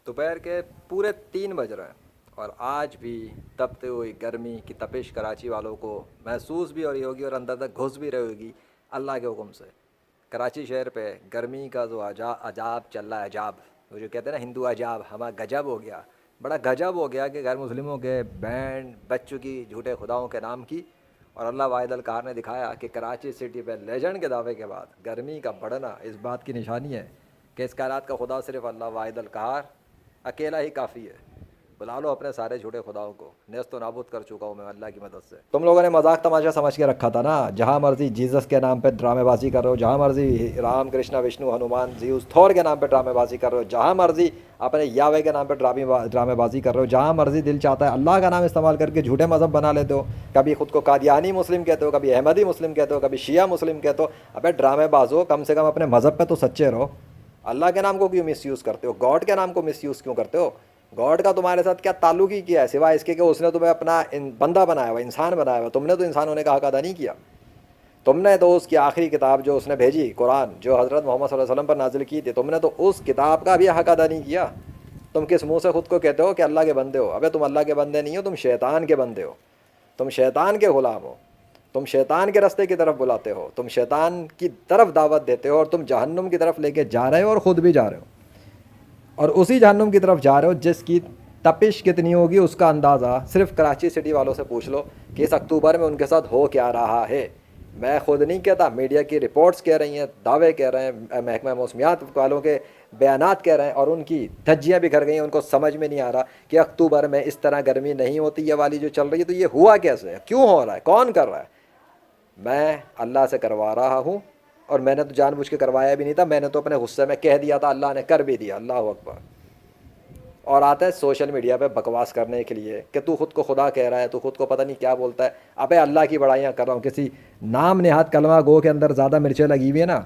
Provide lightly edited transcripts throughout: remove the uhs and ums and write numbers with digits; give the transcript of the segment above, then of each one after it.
दोपहर के पूरे 3 बज रहे हैं और आज भी तपते हुई गर्मी की तपिश कराची वालों को महसूस भी हो रही होगी और अंदर तक घुस भी रही होगी अल्लाह के हुक्म से। कराची शहर पे गर्मी का जो अजाब चल रहा है, अजाब, वो जो कहते हैं ना हिंदू अजाब, हमारा गजब हो गया, बड़ा गजब हो गया कि गैर मुस्लिमों के बैंड बज चुकी झूठे खुदाओं के नाम की। और अल्लाह वाहिद अल क़हार ने दिखाया कि कराची सिटी पे लेजेंड के दावे के बाद गर्मी का बढ़ना इस बात की निशानी है कि इस कायनात का खुदा सिर्फ अल्लाह वाहिद अल क़हार अकेला ही काफ़ी है। बुला लो अपने सारे झूठे खुदाओं को, नेस्त व नाबूद कर चुका हूँ मैं अल्लाह की मदद से। तुम लोगों ने मजाक तमाशा समझ के रखा था ना, जहाँ मर्जी जीसस के नाम पे ड्रामेबाजी कर रहे हो, जहाँ मर्जी राम कृष्णा विष्णु हनुमान ज़ीउस थोर के नाम पे ड्रामेबाजी कर रहे हो, जहाँ मर्जी अपने यावे के नाम पे ड्रामेबाजी कर रहे हो, जहाँ मर्जी दिल चाहता है अल्लाह का नाम इस्तेमाल करके झूठे मज़हब बना लेते हो। कभी खुद को कादियानी मुस्लिम कहते हो, कभी अहमदी मुस्लिम कहते हो, कभी शिया मुस्लिम कहते हो। अबे ड्रामेबाज हो, कम से कम अपने मज़हब पे तो सच्चे रहो। अल्लाह के नाम को क्यों मिसयूज़ करते हो? गॉड के नाम को मिसयूज़ क्यों करते हो? गॉड का तुम्हारे साथ क्या ताल्लुक ही किया है सिवाय इसके कि उसने तुम्हें अपना बंदा बनाया हुआ, इंसान बनाया हुआ। तुमने तो इंसान होने का हक अदा नहीं किया। तुमने तो उसकी आखिरी किताब जो उसने भेजी, कुरान, जो हज़रत मोहम्मद सल्लल्लाहु अलैहि वसल्लम पर नाजिल की थी, तुमने तो उस किताब का भी हक अदा नहीं किया। तुम किस मुंह से खुद को कहते हो कि अल्लाह के बंदे हो? अबे तुम अल्लाह के बंदे नहीं हो, तुम शैतान के बंदे हो, तुम शैतान के ग़ुलाम हो, तुम शैतान के रास्ते की तरफ बुलाते हो, तुम शैतान की तरफ दावत देते हो और तुम जहन्नुम की तरफ लेके जा रहे हो और ख़ुद भी जा रहे हो। और उसी जहन्नुम की तरफ जा रहे हो जिसकी तपिश कितनी होगी उसका अंदाज़ा सिर्फ कराची सिटी वालों से पूछ लो कि इस अक्टूबर में उनके साथ हो क्या रहा है। मैं ख़ुद नहीं कहता, मीडिया की रिपोर्ट्स कह रही हैं, दावे कह रहे हैं, महकमा मौसमियात वालों के बयानात कह रहे हैं और उनकी धज्जियाँ भी घर गई हैं। उनको समझ में नहीं आ रहा कि अक्टूबर में इस तरह गर्मी नहीं होती ये वाली जो चल रही है, तो ये हुआ कैसे है, क्यों हो रहा है, कौन कर रहा है? मैं अल्लाह से करवा रहा हूँ और मैंने तो जानबूझ के करवाया भी नहीं था, मैंने तो अपने गुस्से में कह दिया था, अल्लाह ने कर भी दिया। अल्लाह अकबर। और आता है सोशल मीडिया पे बकवास करने के लिए कि तू खुद को खुदा कह रहा है, तू खुद को पता नहीं क्या बोलता है। अबे अल्लाह की बड़ाइयाँ कर रहा हूँ, किसी नाम नेहात कलमा गो के अंदर ज़्यादा मिर्चें लगी हुई है ना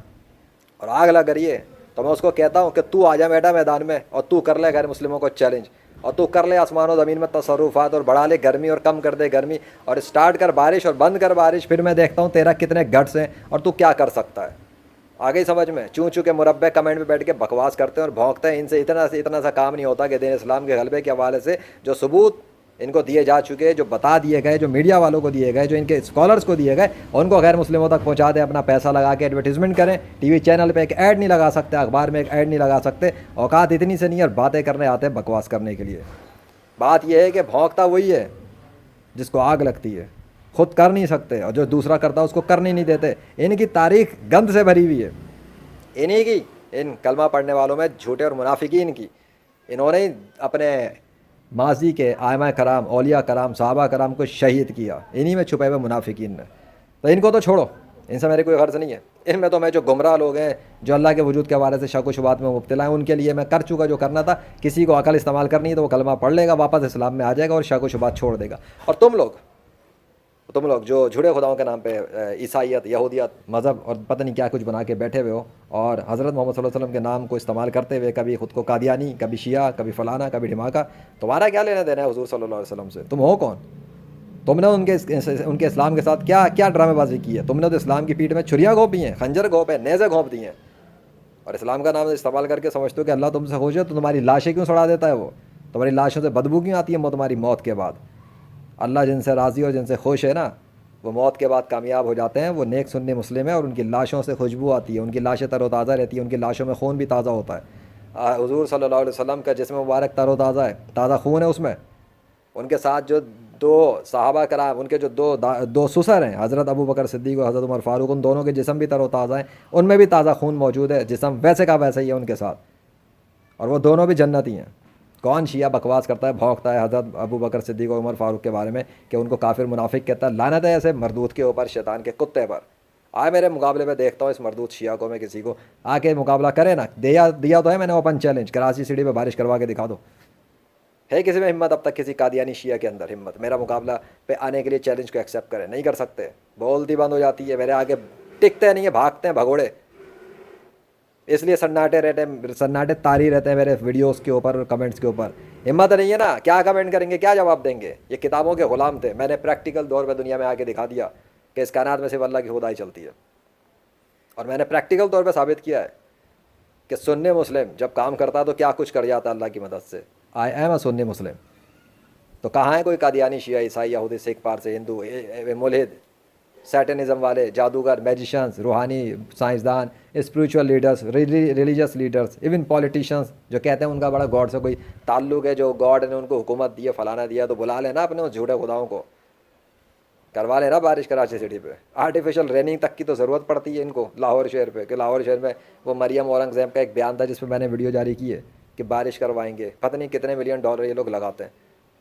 और आग लग रही है, तो मैं उसको कहता हूँ कि तू आ जा बेटा मैदान में और तू कर ले गैर मुस्लिमों को चैलेंज, और तू कर ले आसमान और ज़मीन में तसर्रुफ़ात और बढ़ा ले गर्मी और कम कर दे गर्मी और स्टार्ट कर बारिश और बंद कर बारिश। फिर मैं देखता हूँ तेरा कितने गट्स हैं और तू क्या कर सकता है। आगे समझ में? चूँ चूँ के मुरब्बे कमेंट में बैठ के बकवास करते हैं और भौंकते हैं। इनसे इतना सा काम नहीं होता कि दीन इस्लाम के गलबे के हवाले से जो सबूत इनको दिए जा चुके, जो बता दिए गए, जो मीडिया वालों को दिए गए, जो इनके स्कॉलर्स को दिए गए, उनको गैर मुस्लिमों तक पहुंचा दें। अपना पैसा लगा के एडवर्टीजमेंट करें, टीवी चैनल पे एक ऐड नहीं लगा सकते, अखबार में एक ऐड नहीं लगा सकते। औकात इतनी से नहीं और बातें करने आते हैं बकवास करने के लिए। बात यह है कि भौंकता वही है जिसको आग लगती है, खुद कर नहीं सकते और जो दूसरा करता है उसको करने नहीं देते। इनकी तारीख गंद से भरी हुई है, इन्हीं की, इन कलमा पढ़ने वालों में झूठे और मुनाफिकीन की। इन्होंने ही अपने माजी के आयमा कराम, औलिया कराम, सहाबा कराम को शहीद किया, इन्हीं में छुपे हुए मुनाफिकीन ने। तो इनको तो छोड़ो, इनसे मेरी कोई गर्ज नहीं है। इनमें तो मैं जो गुमराह लोग हैं, जो अल्लाह के वजूद के हवाले से शक व शुबात में मुब्तला हैं, उनके लिए मैं कर चुका जो करना था। किसी को अकल इस्तेमाल करनी है तो वो कलमा पढ़ लेगा, वापस इस्लाम में आ जाएगा और शक व शुबात छोड़ देगा। और तुम लोग जो झूठे खुदाओं के नाम पे ईसाइयत, यहूदियत, मज़हब और पता नहीं क्या कुछ बना के बैठे हुए हो और हज़रत मोहम्मद सल्लल्लाहु अलैहि वसल्लम के नाम को इस्तेमाल करते हुए कभी खुद को कादियानी, कभी शिया, कभी फ़लाना, कभी ढिमाका, तुम्हारा क्या लेना देना है हुज़ूर सल्लल्लाहु अलैहि वसल्लम से? तुम हो कौन? तुमने उनके इस्लाम के साथ क्या क्या ड्रामेबाजी की है? तुमने तो इस्लाम की पीठ में छुरियाँ घोंपी हैं, खंजर घोंपे, नेज़े घोंप दी हैं और इस्लाम का नाम इस्तेमाल करके समझते हो कि अल्लाह तुमसे खुश है, तो तुम्हारी लाशें क्यों सड़ा देता है? वो तुम्हारी लाशों से बदबू क्यों आती है तुम्हारी मौत के बाद? अल्लाह जिनसे राज़ी और जिनसे खुश है ना, वो मौत के बाद कामयाब हो जाते हैं। वो नेक सुन्नी मुस्लिम है और उनकी लाशों से खुशबू आती है, उनकी लाशें तरोताज़ा रहती है, उनकी लाशों में खून भी ताज़ा होता है। हुज़ूर सल्लल्लाहु अलैहि वसल्लम का जिस्म मुबारक तरोताज़ा है, ताज़ा खून है उसमें। उनके साथ जो दो सहाबा कराम, उनके जो दो सुसर हैं, हज़रत अबू बकर सिद्दीक़ और हज़रत उमर फ़ारूक, उन दोनों के जिस्म भी तरोताज़ा हैं, उनमें भी ताज़ा खून मौजूद है, जिस्म वैसे का वैसे ही है उनके साथ, और वो दोनों भी जन्नती हैं। कौन शिया बकवास करता है, भौंकता है हज़रत अबू बकर सिद्दीक़ और उमर फ़ारूक के बारे में कि उनको काफिर मुनाफिक कहता है? लानत है ऐसे मरदूत के ऊपर, शैतान के कुत्ते पर। आए मेरे मुकाबले में, देखता हूँ इस मरदूत शिया को मैं किसी को, आके मुकाबला करे ना। दिया तो है मैंने ओपन चैलेंज, कराची सिटी पे बारिश करवा के दिखा दो। है किसी में हिम्मत अब तक, किसी कादियानी शिया के अंदर हिम्मत मेरा मुकाबला पे आने के लिए चैलेंज को एक्सेप्ट करें? नहीं कर सकते, बोलती बंद हो जाती है, मेरे आगे टिकते नहीं है, भागते हैं भगोड़े। इसलिए सन्नाटे तारी रहते हैं मेरे वीडियोस के ऊपर और कमेंट्स के ऊपर। हिम्मत नहीं है ना, क्या कमेंट करेंगे, क्या जवाब देंगे? ये किताबों के ग़ुलाम थे, मैंने प्रैक्टिकल दौर पे दुनिया में आके दिखा दिया कि इस कायनात में सिर्फ अल्लाह की खुदाई चलती है, और मैंने प्रैक्टिकल तौर पे साबित किया है। کہ سنی مسلم جب کام کرتا تو کیا کچھ کر جاتا اللہ کی مدد سے. آئی ایم اے سنی مسلم. تو کہاں ہے کوئی قادیانی شیعہ عیسائی یہودی سکھ پارسی ہندو ملحد سیٹنزم والے جادوگر میجیشنز روحانی سائنسدان spiritual leaders religious leaders even politicians جو کہتے ہیں ان کا بڑا گاڈ سے کوئی تعلق ہے, جو گاڈ نے ان کو حکومت دی ہے فلانا دیا, تو بلا لینا اپنے اس جھوٹے خداؤں کو, کروا لینا بارش کراچی سٹی پہ. آرٹیفیشیل ریننگ تک کی تو ضرورت پڑتی ہے ان کو لاہور شہر پہ, کہ لاہور شہر میں وہ مریم اورنگزیب کا ایک بیان تھا جس پہ میں نے ویڈیو جاری کی ہے کہ بارش کروائیں گے, پتہ نہیں کتنے ملین ڈالر یہ لوگ لگاتے ہیں.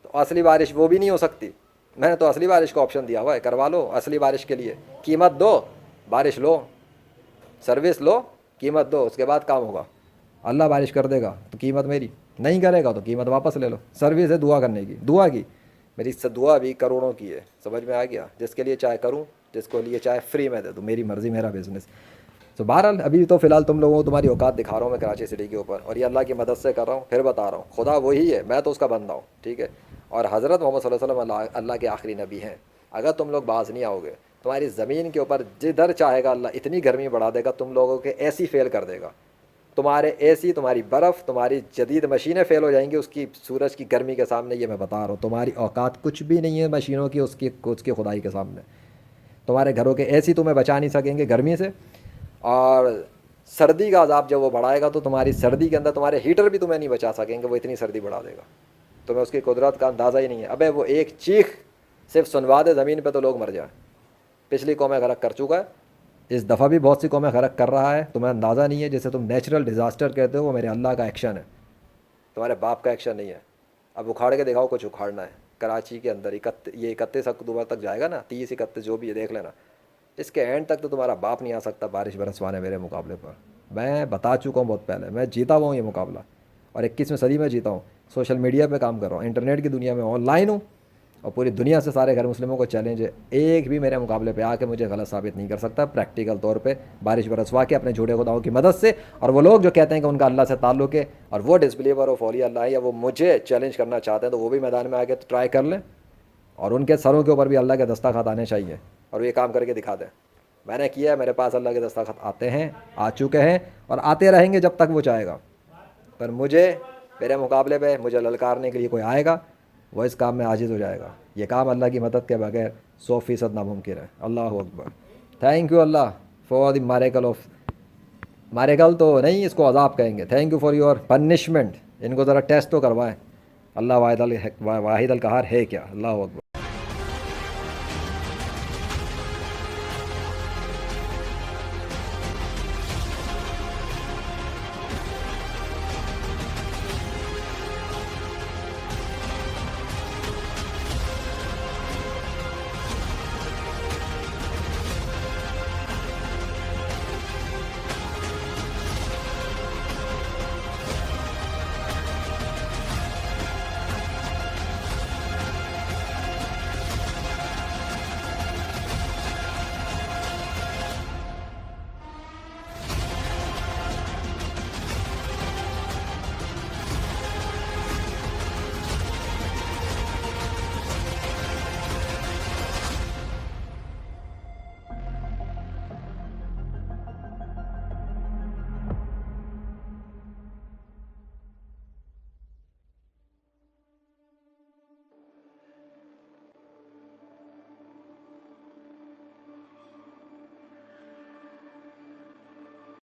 تو اصلی بارش وہ بھی نہیں ہو سکتی. میں نے تو اصلی بارش کا آپشن دیا ہوا ہے, کروا لو اصلی بارش کے لیے, قیمت دو, بارش لو, سروس لو, قیمت دو, اس کے بعد کام ہوگا. اللہ بارش کر دے گا تو قیمت میری, نہیں کرے گا تو قیمت واپس لے لو. سروس ہے دعا کرنے کی, دعا کی میری اس سے دعا بھی کروڑوں کی ہے, سمجھ میں آ گیا. جس کے لیے چاہے کروں, جس کو لیے چاہے فری میں دے دوں, میری مرضی میرا بزنس. تو بہرحال ابھی تو فی الحال تم لوگوں کو تمہاری اوقات دکھا رہا ہوں میں کراچی سٹی کے اوپر, اور یہ اللہ کی مدد سے کر رہا ہوں. پھر بتا رہا ہوں خدا وہی ہے, میں تو اس کا بندہ ہوں, ٹھیک ہے. اور حضرت محمد صلی اللہ علیہ وسلم اللہ کے آخری نبی ہیں. اگر تم لوگ باز نہیں آؤ گے, تمہاری زمین کے اوپر جدھر چاہے گا اللہ اتنی گرمی بڑھا دے گا, تم لوگوں کے اے سی فیل کر دے گا. تمہارے اے سی, تمہاری برف, تمہاری جدید مشینیں فیل ہو جائیں گی اس کی سورج کی گرمی کے سامنے. یہ میں بتا رہا ہوں, تمہاری اوقات کچھ بھی نہیں ہے مشینوں کی اس کی خدائی کے سامنے. تمہارے گھروں کے اے سی تمہیں بچا نہیں سکیں گے گرمی سے. اور سردی کا عذاب جب وہ بڑھائے گا تو تمہاری سردی کے اندر تمہارے ہیٹر بھی تمہیں نہیں بچا سکیں گے, وہ اتنی سردی بڑھا دے گا. تمہیں اس کی قدرت کا اندازہ ہی نہیں ہے. ابے وہ ایک چیخ صرف سنوا دے زمین پہ تو لوگ مر جائیں. پچھلی قومیں غرق کر چکا ہے, اس دفعہ بھی بہت سی قومیں غرق کر رہا ہے. تمہیں اندازہ نہیں ہے, جیسے تم نیچرل ڈیزاسٹر کہتے ہو, وہ میرے اللہ کا ایکشن ہے, تمہارے باپ کا ایکشن نہیں ہے. اب اکھاڑ کے دکھاؤ کچھ اکھاڑنا ہے کراچی کے اندر. یہ 31 اکتوبر تک جائے گا نا, 30 31 جو بھی ہے دیکھ لینا. اس کے اینڈ تک تو تمہارا باپ نہیں آ سکتا بارش برسوانے میرے مقابلے پر. میں بتا چکا ہوں بہت پہلے, میں جیتا ہوا ہوں یہ مقابلہ, اور 21ویں صدی میں جیتا ہوں. سوشل میڈیا پہ کام کر رہا ہوں, انٹرنیٹ کی دنیا میں آن لائن ہوں, اور پوری دنیا سے سارے غیر مسلموں کو چیلنج ہے, ایک بھی میرے مقابلے پہ آ کے مجھے غلط ثابت نہیں کر سکتا پریکٹیکل طور پہ بارش برسوا کے اپنے جھوٹے خداؤں کی مدد سے. اور وہ لوگ جو کہتے ہیں کہ ان کا اللہ سے تعلق ہے اور وہ ڈسبلیور آف اولیاء اللہ ہے, یا وہ مجھے چیلنج کرنا چاہتے ہیں, تو وہ بھی میدان میں آ کے ٹرائی کر لیں, اور ان کے سروں کے اوپر بھی اللہ کے دستخط آنے چاہیے, اور وہ یہ کام کر کے دکھا دیں. میں نے کیا ہے, میرے پاس اللہ کے دستخط آتے ہیں, آ چکے ہیں, اور آتے رہیں گے جب تک وہ چاہے گا. پر مجھے میرے مقابلے پہ مجھے للکارنے کے لیے کوئی آئے گا, وہ اس کام میں عاجز ہو جائے گا. یہ کام اللہ کی مدد کے بغیر 100% ناممکن ہے. اللہ اکبر. Thank you Allah for the miracle of, miracle تو نہیں اس کو عذاب کہیں گے. Thank you for your punishment. ان کو ذرا ٹیسٹ تو کروائیں. اللہ واحد القہار ہے کیا. اللہ اکبر.